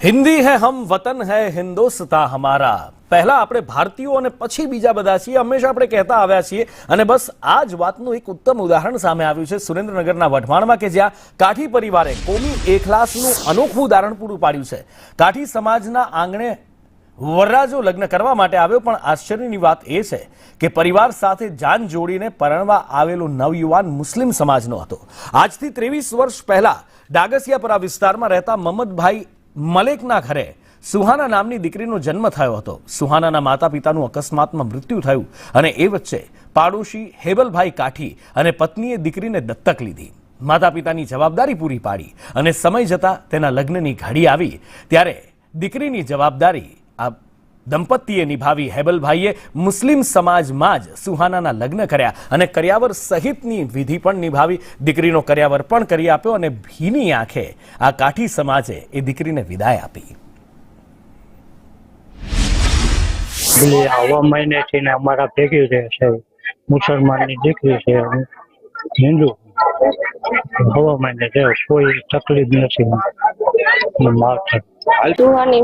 हिंदी है हम वतन है हिंदुस्तान हमारा। પહેલા આપણે ભારતીયો અને પછી બીજા બધા છીએ, હંમેશા આપણે કહેતા આવ્યા છીએ અને બસ આ જ વાતનું એક ઉત્તમ ઉદાહરણ સામે આવ્યું છે સુરેન્દ્રનગરના વઢવાણમાં કે જ્યાં કાઠી પરિવારે કોમી એકલાસનું અનોખું ઉદાહરણ પૂરું પાડ્યું છે। કાઠી સમાજના આંગણે વરરાજો લગ્ન કરવા માટે આવ્યો, પણ આશ્ચર્યની વાત એ છે કે પરિવાર સાથે જાન જોડીને પરણવા આવેલો નવયુવાન મુસ્લિમ સમાજનો હતો। આજથી 23 વર્ષ પહેલા ડાગસિયાપરા વિસ્તારમાં રહેતા મહમદભાઈ મલેકના ઘરે સુહાના નામની દીકરીનો જન્મ થયો હતો। સુહાનાના માતા પિતાનું અકસ્માતમાં મૃત્યુ થયું અને એ વચ્ચે પાડોશી હેબલભાઈ કાઠી અને પત્નીએ દીકરીને દત્તક લીધી। માતા પિતાની જવાબદારી પૂરી પાડી અને સમય જતા તેના લગ્નની ઘડી આવી ત્યારે દીકરીની જવાબદારી આ દંપતીએ નિભાવી। હેબલભાઈએ મુસ્લિમ સમાજમાં જ સુહાનાના લગ્ન કર્યા અને કર્યાવર સહિતની વિધિ પણ નિભાવી। દીકરીનો કર્યાવર પણ કરી આપ્યો અને ભીની આંખે આ કાઠી સમાજે એ દીકરીને વિદાય આપી। આવા મહિનેથી ને અમારા ભેગી રહે છે, મુસલમાનની દીકરી છે, હિન્દુ હવા મહિને છે, કોઈ તકલીફ નથી।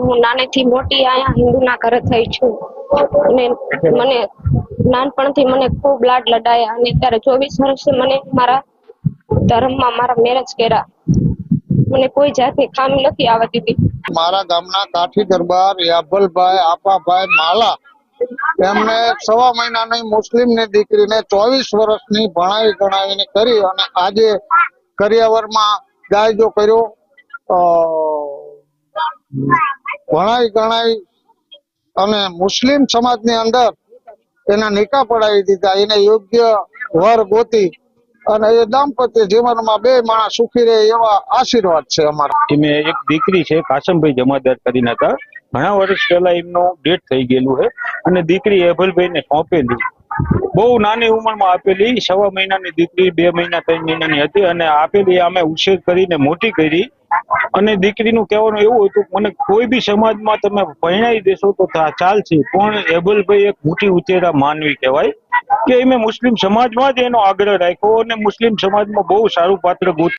હું નાનેથી મોટી આયા હિન્દુના ઘરે થઈ છું અને મને નાનપણથી મને ખૂબ લાડ લડાયા અને ત્યારે 24 વર્ષે મને મારા ધર્મમાં મારા મેરેજ કર્યા। મને કોઈ જાતની ખામી નથી આવવા દીધી। મારા ગામના કાઠી દરબાર યાબલભાઈ આપાભાઈ માલા એમને 6 મહિનાની મુસ્લિમની દીકરીને 24 વર્ષની ભણાવી ગણાવીને કરી અને આજે કરિયાવરમાં ગાયજો કર્યો, ભણાવી ગણાવી અને મુસ્લિમ સમાજની અંદર એના નિકાહ પડાવી દીધા। એને યોગ્ય વર ગોતી અને એ દાંપત્ય જીવનમાં બે માણસ સુખી રહે એવા આશીર્વાદ છે અમારા। મેં એક દીકરી છે કાસમભાઈ જમાદાર કરીને હતા, ઘણા વર્ષ પહેલા એમનો ડેથ થઈ ગયેલું છે અને દીકરી હેબલભાઈ ને સોંપેલી, બહુ નાની ઉંમરમાં આપેલી। 6 મહિનાની દીકરી 2 મહિના 3 મહિનાની હતી અને આપેલી અમે ઉછેર કરીને મોટી કરી। અને દીકરીનું કહેવાનું એવું હતું મને કોઈ બી સમાજમાં તમે પરણાવી દેશો તો ચાલશે, પણ હેબલભાઈ એક મોટી ઉચેરા માનવી કહેવાય કે એમે મુસ્લિમ સમાજમાં જ એનો આગ્રહ રાખ્યો અને મુસ્લિમ સમાજમાં બહુ સારું પાત્ર ગોત